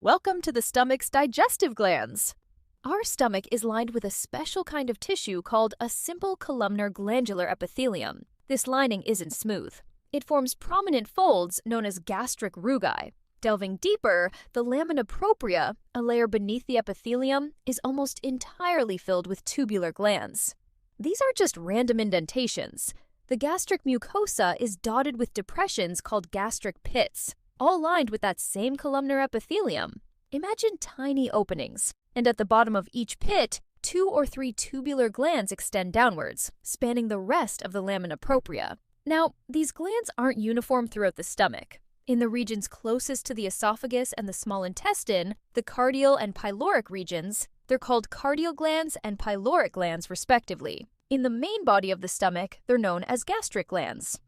Welcome to the stomach's digestive glands. Our stomach is lined with a special kind of tissue called a simple columnar glandular epithelium. This lining isn't smooth. It forms prominent folds known as gastric rugae. Delving deeper, the lamina propria, a layer beneath the epithelium, is almost entirely filled with tubular glands. These aren't just random indentations. The gastric mucosa is dotted with depressions called gastric pits, all lined with that same columnar epithelium. Imagine tiny openings, and at the bottom of each pit, 2 or 3 tubular glands extend downwards, spanning the rest of the lamina propria. Now, these glands aren't uniform throughout the stomach. In the regions closest to the esophagus and the small intestine, the cardial and pyloric regions, they're called cardial glands and pyloric glands respectively. In the main body of the stomach, they're known as gastric glands.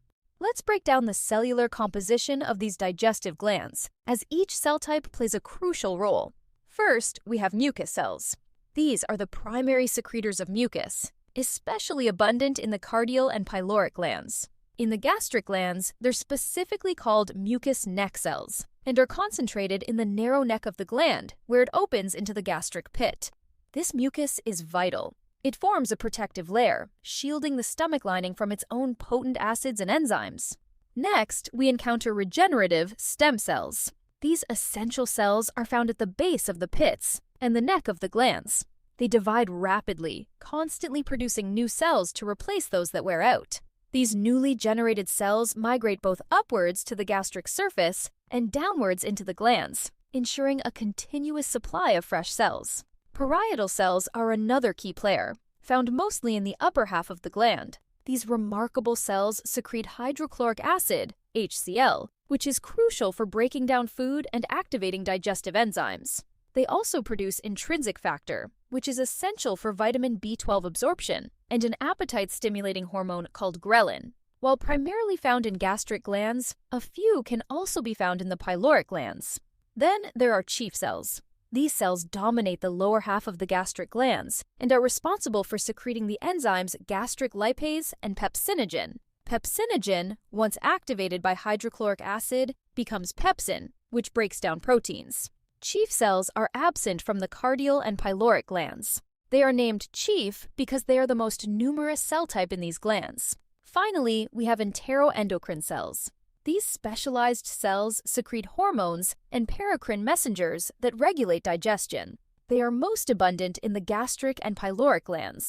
Let's break down the cellular composition of these digestive glands, as each cell type plays a crucial role. First, we have mucus cells. These are the primary secretors of mucus, especially abundant in the cardial and pyloric glands. In the gastric glands, they're specifically called mucus neck cells and are concentrated in the narrow neck of the gland, where it opens into the gastric pit. This mucus is vital. It forms a protective layer, shielding the stomach lining from its own potent acids and enzymes. Next, we encounter regenerative stem cells. These essential cells are found at the base of the pits and the neck of the glands. They divide rapidly, constantly producing new cells to replace those that wear out. These newly generated cells migrate both upwards to the gastric surface and downwards into the glands, ensuring a continuous supply of fresh cells. Parietal cells are another key player, found mostly in the upper half of the gland. These remarkable cells secrete hydrochloric acid, HCl, which is crucial for breaking down food and activating digestive enzymes. They also produce intrinsic factor, which is essential for vitamin B12 absorption, and an appetite-stimulating hormone called ghrelin. While primarily found in gastric glands, a few can also be found in the pyloric glands. Then there are chief cells. These cells dominate the lower half of the gastric glands and are responsible for secreting the enzymes gastric lipase and pepsinogen. Pepsinogen, once activated by hydrochloric acid, becomes pepsin, which breaks down proteins. Chief cells are absent from the cardial and pyloric glands. They are named chief because they are the most numerous cell type in these glands. Finally, we have enteroendocrine cells. These specialized cells secrete hormones and paracrine messengers that regulate digestion. They are most abundant in the gastric and pyloric glands.